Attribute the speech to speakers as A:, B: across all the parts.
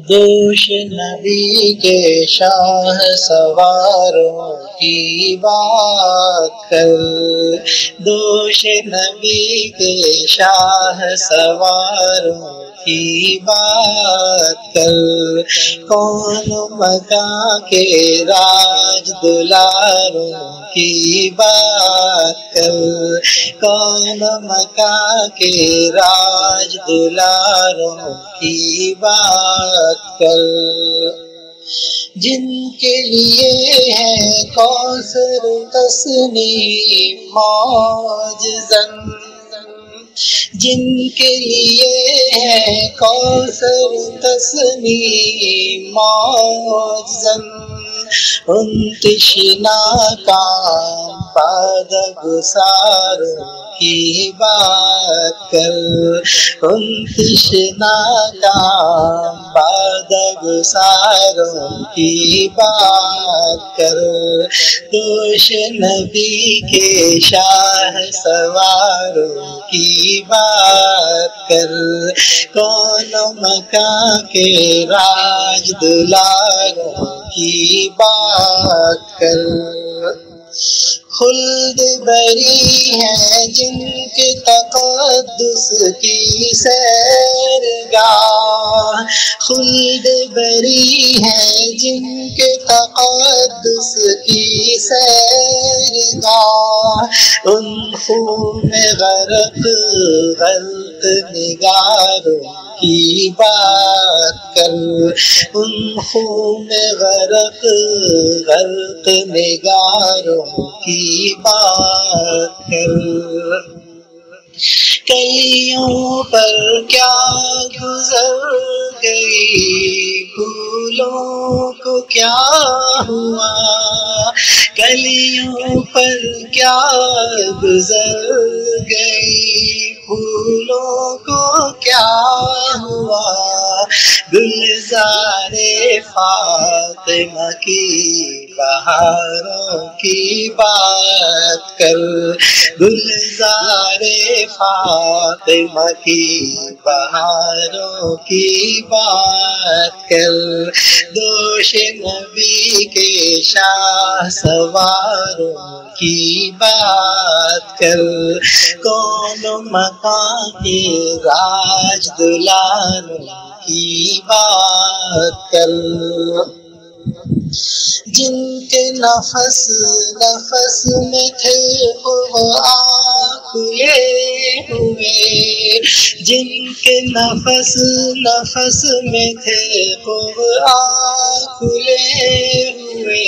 A: دوش نبی کے شاہ سواروں کی بات کر، دوش نبی کے شاہ سواروں کی بات کر، کون مکان کے راج دلاروں کی بات کر، کون مکان کے راج دلاروں کی بات کر، جن کے لیے ہے کوثر تسنیم معجزاً، جن کے لیے ہے کوثر تسنیم معجزاً، ان تشنا کام باد گساروں کی بات کر، ان تشنا کام باد گساروں کی بات کر، دوش نبی کے شاہ سواروں کی بات کر، کون مکان کے راج دلاروں کی بات کر، خلد بری ہے جن کے تقدس کی سیرگاہ، خلد بری ہے جن کے تقدس کی سیرگاہ، ان خون میں غرق غلط نگاروں کی بات کر، ان خون میں غرق غلط نگاروں کی بات کر، کلیوں پر کیا گزر گئی پھولوں کو کیا ہوا، کلیوں پر کیا گزر گئی پھولوں کو کیا ہوا، گلزار فاطمہ کی بہاروں کی بات کر، گلزار فاطمہ کی بہاروں کی بات کر، دوش نبی کے شاہ سواروں کی بات کر، کون مکان کے راج دلاروں کی بات کر، جن کے نفس نفس میں تھے وہ کھلے ہوئے، جن کے نفس نفس میں تھے وہ کھلے ہوئے،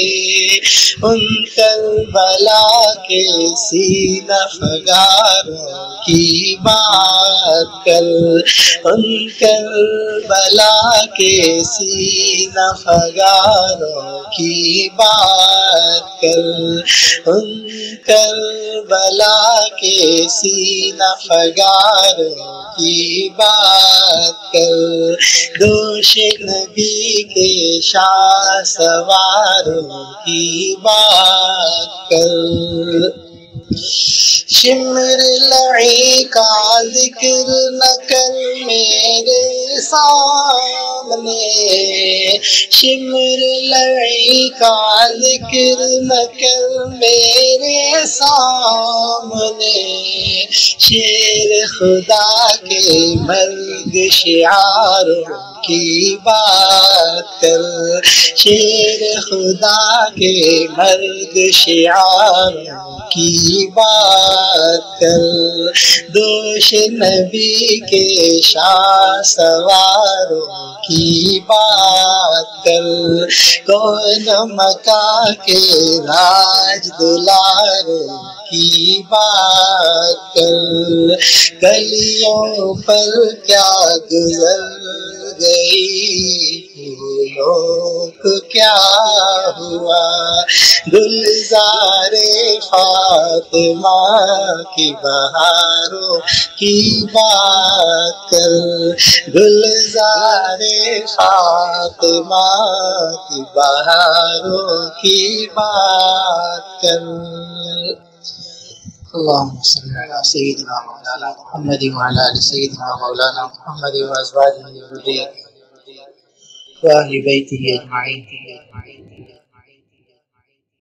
A: ان کربلا کے سینہ فگاروں کی بات کر، ان کربلا کے سینہ فگاروں کی بات کر، ان کربلا کے سینہ فگاروں کی بات کر، دوش نبی کے شاہ سواروں کی بات کر، شمر لعی کا ذکر نہ کر میرے سامنے، شمر لعی کا ذکر نہ کر میرے سامنے، شیر خدا کے مرگ شعاروں کی بات کر، شیر خدا کے مرگ شعاروں کی بات کر، دوش نبی کے شاہ سواروں کی بات کر، کون مکان کے راج دلاروں کی بات کر، کلیوں پر کیا گزر گئی پھولوں کو کیا ہوا، گلزار فاطمہ کی بہاروں کی بات کر، گلزار فاطمہ کی بہاروں کی بات کر، اللهم صل على سيدنا مولانا محمد وعلى آل سيدنا مولانا محمد وأزواجه وذريته وأهل بيته أجمعين.